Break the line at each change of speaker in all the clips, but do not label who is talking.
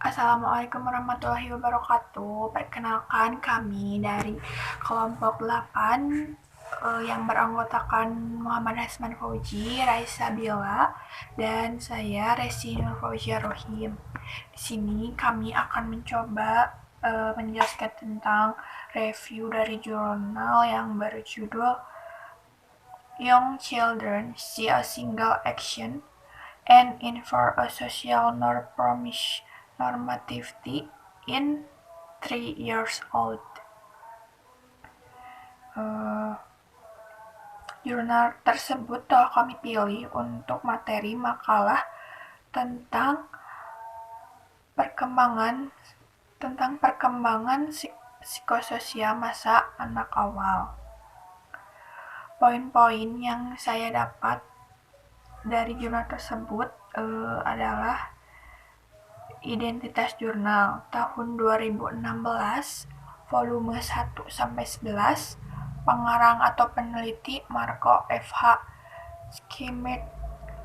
Assalamualaikum warahmatullahi wabarakatuh. Perkenalkan kami dari kelompok 8 yang beranggotakan Muhammad Hasman Fauji, Raisa Bila, dan saya Resi Nur Fauzia Rohim. Di sini kami akan mencoba menjelaskan tentang review dari jurnal yang berjudul Young Children See a Single Action and infer a social normativity in 3 years old. Jurnal tersebut telah kami pilih untuk materi makalah tentang perkembangan psikososial masa anak awal. Poin-poin yang saya dapat dari jurnal tersebut adalah identitas jurnal tahun 2016 volume 1-11, pengarang atau peneliti Marco F.H. Schmidt,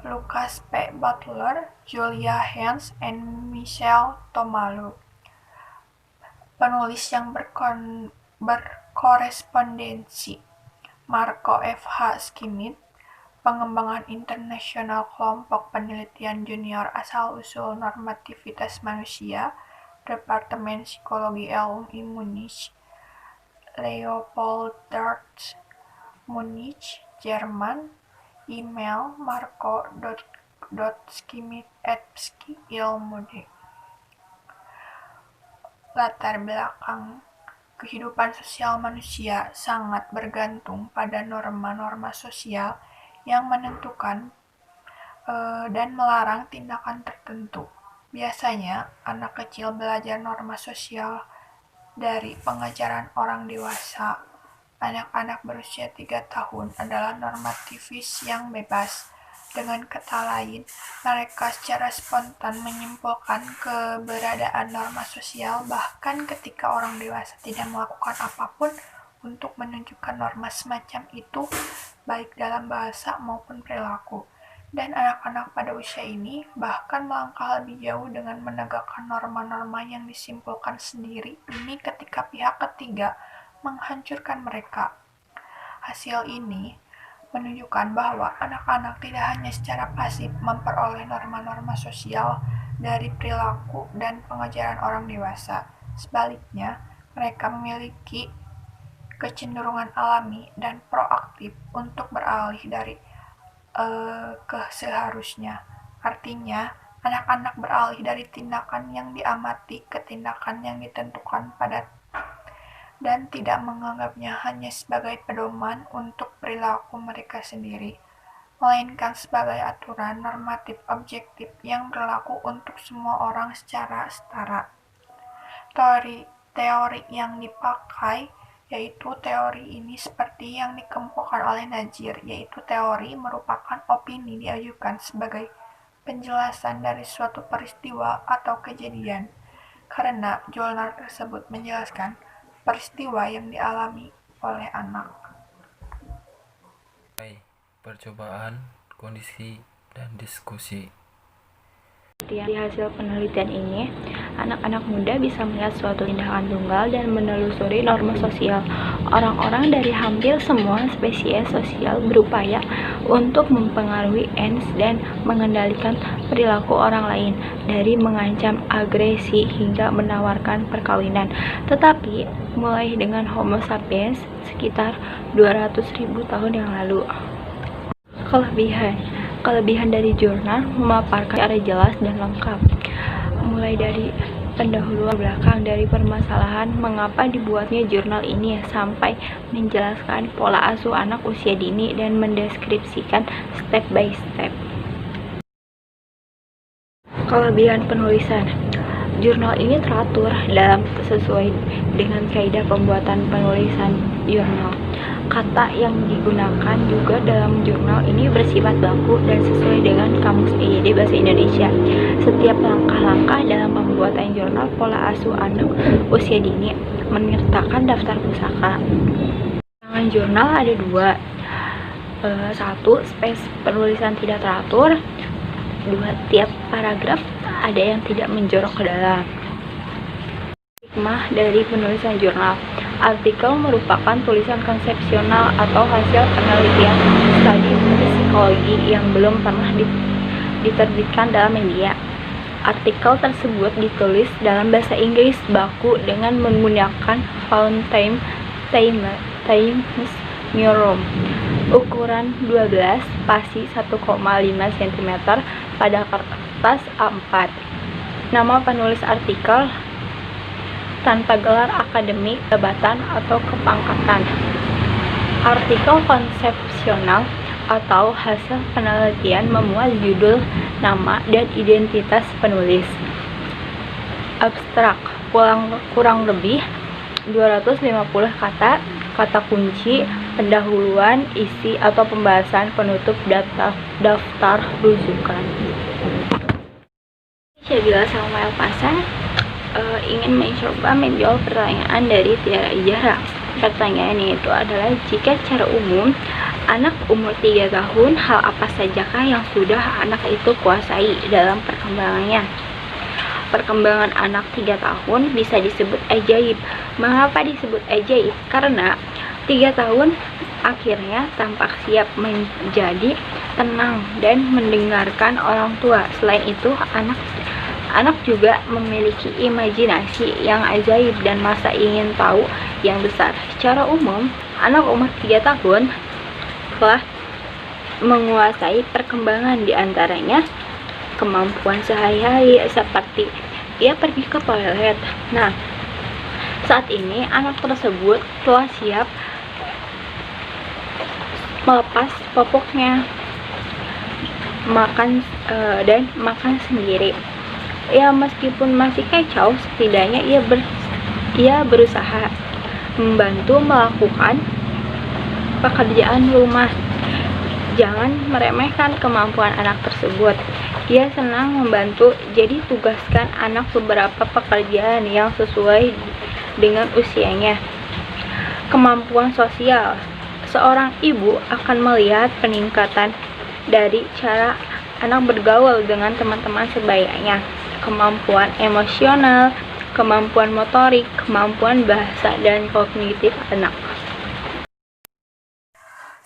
Lucas P. Butler, Julia Hens, and Michelle Tomalu. Penulis yang berkorespondensi Marco F.H. Schmidt, pengembangan internasional kelompok penelitian junior asal-usul normativitas manusia, Departemen Psikologi LUI Munich, Leopoldstadt, Munich, Jerman, email marco.schmidt@pski.ilmude. Latar belakang kehidupan sosial manusia sangat bergantung pada norma-norma sosial yang menentukan dan melarang tindakan tertentu. Biasanya, anak kecil belajar norma sosial dari pengajaran orang dewasa. Anak-anak berusia 3 tahun adalah normativis yang bebas. Dengan kata lain, mereka secara spontan menyimpulkan keberadaan norma sosial bahkan ketika orang dewasa tidak melakukan apapun untuk menunjukkan norma semacam itu, baik dalam bahasa maupun perilaku. Dan anak-anak pada usia ini bahkan melangkah lebih jauh dengan menegakkan norma-norma yang disimpulkan sendiri ini ketika pihak ketiga menghancurkan mereka. Hasil ini menunjukkan bahwa anak-anak tidak hanya secara pasif memperoleh norma-norma sosial dari perilaku dan pengajaran orang dewasa. Sebaliknya, mereka memiliki kecenderungan alami dan proaktif untuk beralih dari seharusnya. Artinya, anak-anak beralih dari tindakan yang diamati ke tindakan yang ditentukan dan tidak menganggapnya hanya sebagai pedoman untuk perilaku mereka sendiri, melainkan sebagai aturan normatif objektif yang berlaku untuk semua orang secara setara. Teori yang dipakai yaitu teori ini seperti yang dikemukakan oleh Najir, yaitu teori merupakan opini diajukan sebagai penjelasan dari suatu peristiwa atau kejadian, karena jurnal tersebut menjelaskan peristiwa yang dialami oleh anak.
Percobaan, kondisi, dan diskusi.
Di hasil penelitian ini, anak-anak muda bisa melihat suatu tindakan tunggal dan menelusuri norma sosial. Orang-orang dari hampir semua spesies sosial berupaya untuk mempengaruhi dan mengendalikan perilaku orang lain, dari mengancam agresi hingga menawarkan perkawinan. Tetapi, mulai dengan Homo sapiens sekitar 200.000 tahun yang lalu. Kelebihan dari jurnal memaparkan secara jelas dan lengkap, mulai dari pendahuluan belakang dari permasalahan mengapa dibuatnya jurnal ini sampai menjelaskan pola asuh anak usia dini dan mendeskripsikan step by step. Kelebihan penulisan. Jurnal ini teratur sesuai dengan kaidah pembuatan penulisan jurnal. Kata yang digunakan juga dalam jurnal ini bersifat baku dan sesuai dengan Kamus EYD Bahasa Indonesia. Setiap langkah-langkah dalam pembuatan jurnal pola asuh anak usia dini menyertakan daftar pusaka. Tangan jurnal ada 2. 1. Space penulisan tidak teratur. tiap paragraf ada yang tidak menjorok ke dalam. Hikmah dari penulisan jurnal. Artikel merupakan tulisan konsepsional atau hasil penelitian studi psikologi yang belum pernah diterbitkan dalam media. Artikel tersebut ditulis dalam bahasa Inggris baku dengan menggunakan font Times New Roman ukuran 12 spasi 1,5 cm pada kertas A4. Nama penulis artikel tanpa gelar akademik, jabatan, atau kepangkatan. Artikel konsepsional atau hasil penelitian memuat judul, nama, dan identitas penulis. Abstrak, kurang lebih 250 kata, kata kunci, pendahuluan, isi atau pembahasan, penutup, daftar rujukan. Syabila Samuel Pasar ingin mencoba menjawab pertanyaan dari Tiara Ijara. Pertanyaannya itu adalah, jika secara umum anak umur 3 tahun, hal apa sajakah yang sudah anak itu kuasai dalam perkembangannya? Perkembangan anak 3 tahun bisa disebut ajaib. Mengapa disebut ajaib? Karena 3 tahun akhirnya tampak siap menjadi tenang dan mendengarkan orang tua. Selain itu, anak juga memiliki imajinasi yang ajaib dan masa ingin tahu yang besar. Secara umum, anak umur 3 tahun telah menguasai perkembangan, diantaranya kemampuan sehari-hari seperti dia pergi ke toilet. Nah, saat ini anak tersebut telah siap melepas popoknya, dan makan sendiri. Ya, meskipun masih kacau, setidaknya ia berusaha membantu melakukan pekerjaan rumah. Jangan meremehkan kemampuan anak tersebut. Dia senang membantu, jadi tugaskan anak beberapa pekerjaan yang sesuai dengan usianya. Kemampuan sosial. Seorang ibu akan melihat peningkatan dari cara anak bergaul dengan teman-teman sebayanya. Kemampuan emosional, kemampuan motorik, kemampuan bahasa, dan kognitif anak.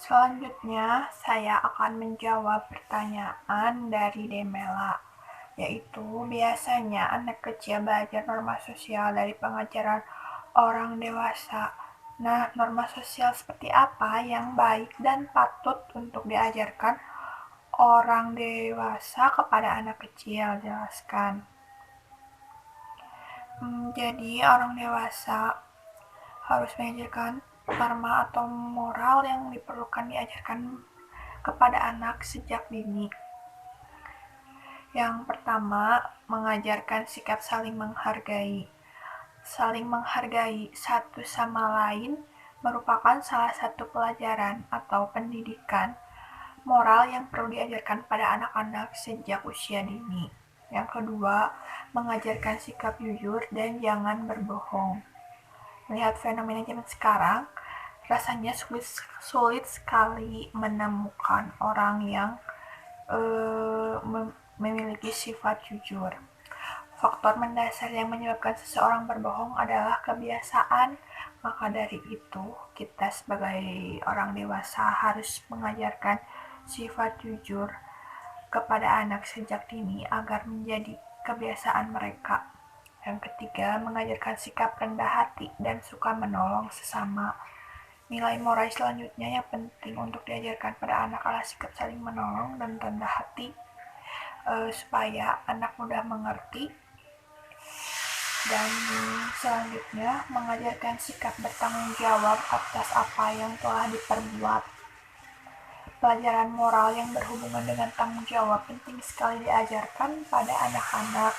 Selanjutnya, saya akan menjawab pertanyaan dari Demela, yaitu biasanya anak kecil belajar norma sosial dari pengajaran orang dewasa. Nah, norma sosial seperti apa yang baik dan patut untuk diajarkan orang dewasa kepada anak kecil? Jelaskan. Jadi, orang dewasa harus mengajarkan norma atau moral yang diperlukan diajarkan kepada anak sejak dini. Yang pertama, mengajarkan sikap saling menghargai. Saling menghargai satu sama lain merupakan salah satu pelajaran atau pendidikan moral yang perlu diajarkan pada anak-anak sejak usia dini. Yang kedua, mengajarkan sikap jujur dan jangan berbohong. Melihat fenomena zaman sekarang, rasanya sulit sekali menemukan orang yang memiliki sifat jujur. Faktor mendasar yang menyebabkan seseorang berbohong adalah kebiasaan. Maka dari itu, kita sebagai orang dewasa harus mengajarkan sifat jujur kepada anak sejak dini agar menjadi kebiasaan mereka. Yang ketiga, mengajarkan sikap rendah hati dan suka menolong sesama. Nilai moral selanjutnya yang penting untuk diajarkan pada anak adalah sikap saling menolong dan rendah hati, supaya anak mudah mengerti. Dan selanjutnya, mengajarkan sikap bertanggung jawab atas apa yang telah diperbuat. Pelajaran moral yang berhubungan dengan tanggung jawab penting sekali diajarkan pada anak-anak.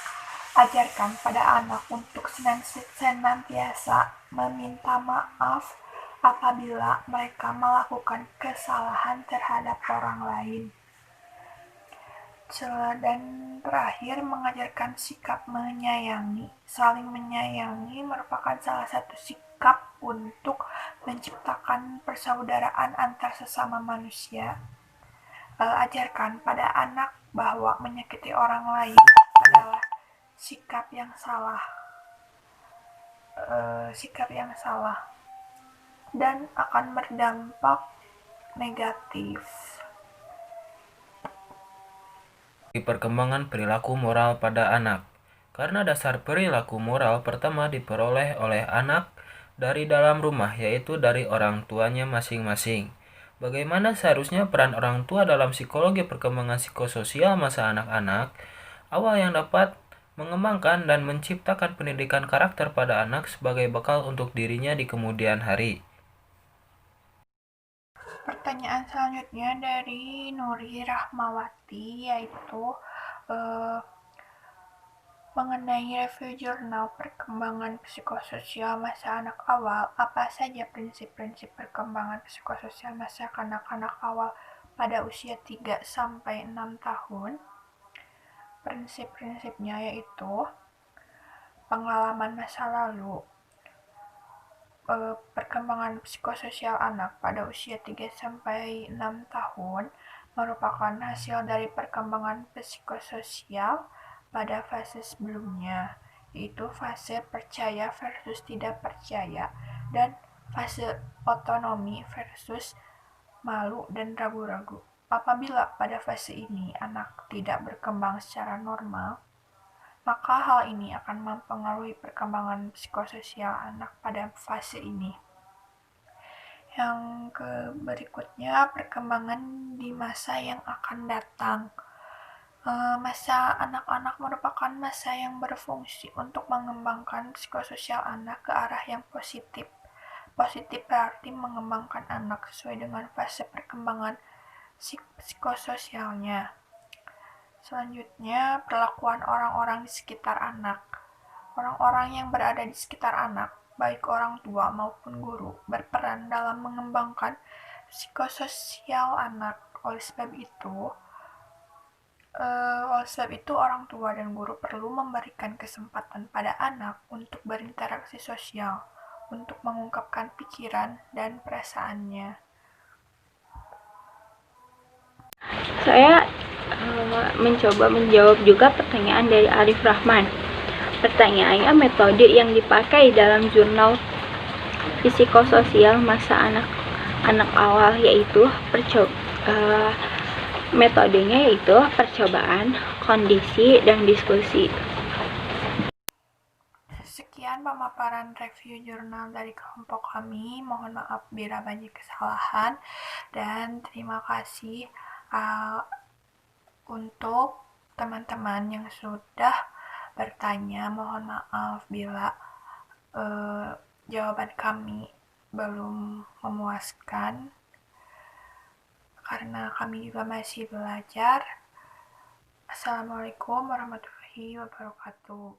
Ajarkan pada anak untuk senantiasa meminta maaf apabila mereka melakukan kesalahan terhadap orang lain. Dan terakhir, mengajarkan sikap menyayangi. Saling menyayangi merupakan salah satu sikap untuk menciptakan persaudaraan antar sesama manusia. Ajarkan pada anak bahwa menyakiti orang lain adalah sikap yang salah, dan akan berdampak negatif.
Di perkembangan perilaku moral pada anak. Karena dasar perilaku moral pertama diperoleh oleh anak dari dalam rumah, yaitu dari orang tuanya masing-masing. Bagaimana seharusnya peran orang tua dalam psikologi perkembangan psikososial masa anak-anak? Awal yang dapat mengembangkan dan menciptakan pendidikan karakter pada anak sebagai bekal untuk dirinya di kemudian hari.
Pertanyaan selanjutnya dari Nuri Rahmawati, yaitu mengenai review jurnal perkembangan psikososial masa anak awal, apa saja prinsip-prinsip perkembangan psikososial masa kanak-kanak awal pada usia 3-6 tahun? Prinsip-prinsipnya yaitu pengalaman masa lalu, perkembangan psikososial anak pada usia 3-6 tahun merupakan hasil dari perkembangan psikososial pada fase sebelumnya, yaitu fase percaya versus tidak percaya, dan fase otonomi versus malu dan ragu-ragu. Apabila pada fase ini anak tidak berkembang secara normal, maka hal ini akan mempengaruhi perkembangan psikososial anak pada fase ini. Yang berikutnya, perkembangan di masa yang akan datang. Masa anak-anak merupakan masa yang berfungsi untuk mengembangkan psikososial anak ke arah yang positif. Positif berarti mengembangkan anak sesuai dengan fase perkembangan psikososialnya. Selanjutnya, perlakuan orang-orang di sekitar anak. Orang-orang yang berada di sekitar anak, baik orang tua maupun guru, berperan dalam mengembangkan psikososial anak. Oleh sebab itu, orang tua dan guru perlu memberikan kesempatan pada anak untuk berinteraksi sosial, untuk mengungkapkan pikiran dan perasaannya.
Saya mencoba menjawab juga pertanyaan dari Arif Rahman. Pertanyaannya, metode yang dipakai dalam jurnal psikososial masa anak awal yaitu metodenya yaitu percobaan, kondisi, dan diskusi.
Sekian pemaparan review jurnal dari kelompok kami. Mohon maaf bila banyak kesalahan, dan terima kasih untuk teman-teman yang sudah bertanya. Mohon maaf bila jawaban kami belum memuaskan, karena kami juga masih belajar. Assalamualaikum warahmatullahi wabarakatuh.